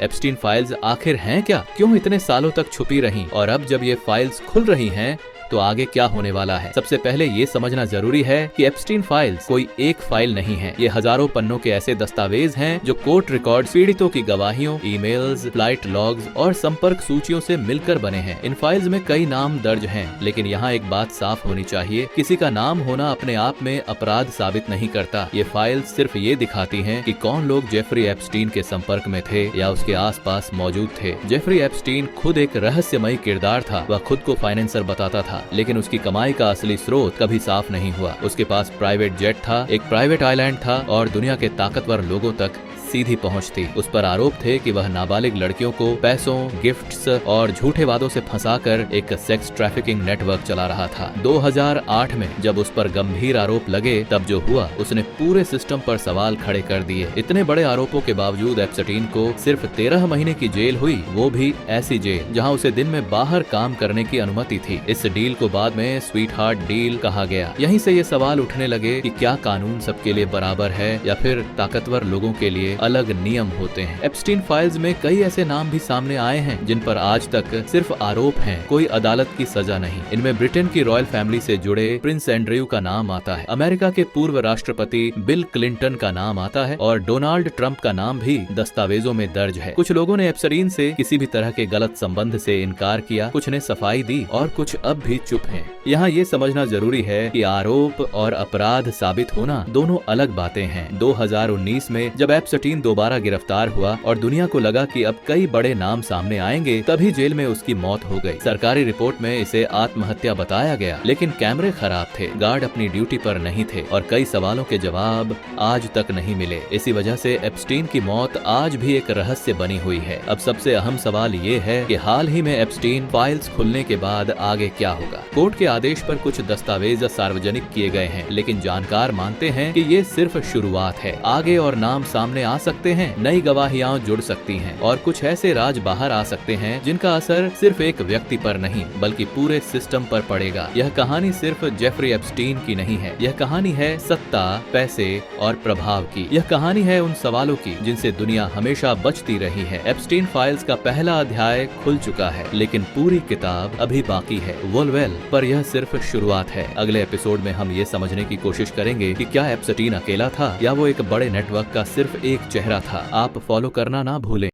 Epstein files आखिर हैं क्या, क्यों इतने सालों तक छुपी रहीं, और अब जब ये फाइल्स खुल रही हैं तो आगे क्या होने वाला है। सबसे पहले ये समझना जरूरी है कि एप्स्टीन फाइल्स कोई एक फाइल नहीं है। ये हजारों पन्नों के ऐसे दस्तावेज हैं जो कोर्ट रिकॉर्ड, पीड़ितों की गवाहियों, ईमेल्स, फ्लाइट लॉग्स और संपर्क सूचियों से मिलकर बने हैं। इन फाइल्स में कई नाम दर्ज हैं, लेकिन यहाँ एक बात साफ होनी चाहिए, किसी का नाम होना अपने आप में अपराध साबित नहीं करता। ये फाइल्स सिर्फ ये दिखाती हैं कि कौन लोग जेफरी एप्स्टीन के संपर्क में थे या उसके आसपास मौजूद थे। जेफरी एप्स्टीन खुद एक रहस्यमयी किरदार था। वह खुद को फाइनेंसर बताता था, लेकिन उसकी कमाई का असली स्रोत कभी साफ नहीं हुआ। उसके पास प्राइवेट जेट था, एक प्राइवेट आइलैंड था और दुनिया के ताकतवर लोगों तक सीधी पहुंच थी। उस पर आरोप थे कि वह नाबालिग लड़कियों को पैसों, गिफ्ट्स और झूठे वादों से फंसाकर एक सेक्स ट्रैफिकिंग नेटवर्क चला रहा था। 2008 में जब उस पर गंभीर आरोप लगे, तब जो हुआ उसने पूरे सिस्टम पर सवाल खड़े कर दिए। इतने बड़े आरोपों के बावजूद एप्स्टीन को सिर्फ 13 महीने की जेल हुई, वो भी ऐसी जेल जहां उसे दिन में बाहर काम करने की अनुमति थी। इस डील को बाद में स्वीट हार्ट डील कहा गया। यहीं से ये सवाल उठने लगे कि क्या कानून सबके लिए बराबर है या फिर ताकतवर लोगों के लिए अलग नियम होते हैं। एप्स्टीन फाइल्स में कई ऐसे नाम भी सामने आए हैं जिन पर आज तक सिर्फ आरोप हैं, कोई अदालत की सजा नहीं। इनमें ब्रिटेन की रॉयल फैमिली से जुड़े प्रिंस एंड्रयू का नाम आता है, अमेरिका के पूर्व राष्ट्रपति बिल क्लिंटन का नाम आता है और डोनाल्ड ट्रंप का नाम भी दस्तावेजों में दर्ज है। कुछ लोगों ने एप्स्टीन से किसी भी तरह के गलत संबंध से इनकार किया, कुछ ने सफाई दी और कुछ अब भी चुप हैं। यहाँ ये समझना जरूरी है कि आरोप और अपराध साबित होना दोनों अलग बातें हैं। 2019 में जब एप्स्टीन दोबारा गिरफ्तार हुआ और दुनिया को लगा कि अब कई बड़े नाम सामने आएंगे, तभी जेल में उसकी मौत हो गई। सरकारी रिपोर्ट में इसे आत्महत्या बताया गया, लेकिन कैमरे खराब थे, गार्ड अपनी ड्यूटी पर नहीं थे और कई सवालों के जवाब आज तक नहीं मिले। इसी वजह से एप्स्टीन की मौत आज भी एक रहस्य बनी हुई है। अब सबसे अहम सवाल ये है कि हाल ही में एप्स्टीन फाइल्स खुलने के बाद आगे क्या होगा। कोर्ट के आदेश पर कुछ दस्तावेज सार्वजनिक किए गए हैं, लेकिन जानकार मानते हैं कि ये सिर्फ शुरुआत है। आगे और नाम सामने आ सकते हैं, नई गवाहियां जुड़ सकती हैं और कुछ ऐसे राज बाहर आ सकते हैं जिनका असर सिर्फ एक व्यक्ति पर नहीं बल्कि पूरे सिस्टम पर पड़ेगा। यह कहानी सिर्फ जेफरी एप्स्टीन की नहीं है, यह कहानी है सत्ता, पैसे और प्रभाव की। यह कहानी है उन सवालों की जिनसे दुनिया हमेशा बचती रही है। एप्स्टीन फाइल्स का पहला अध्याय खुल चुका है, लेकिन पूरी किताब अभी बाकी है। वेल, पर यह सिर्फ शुरुआत है। अगले एपिसोड में हम ये समझने की कोशिश करेंगे कि क्या एप्स्टीन अकेला था या वो एक बड़े नेटवर्क का सिर्फ एक चेहरा था। आप फॉलो करना ना भूलें।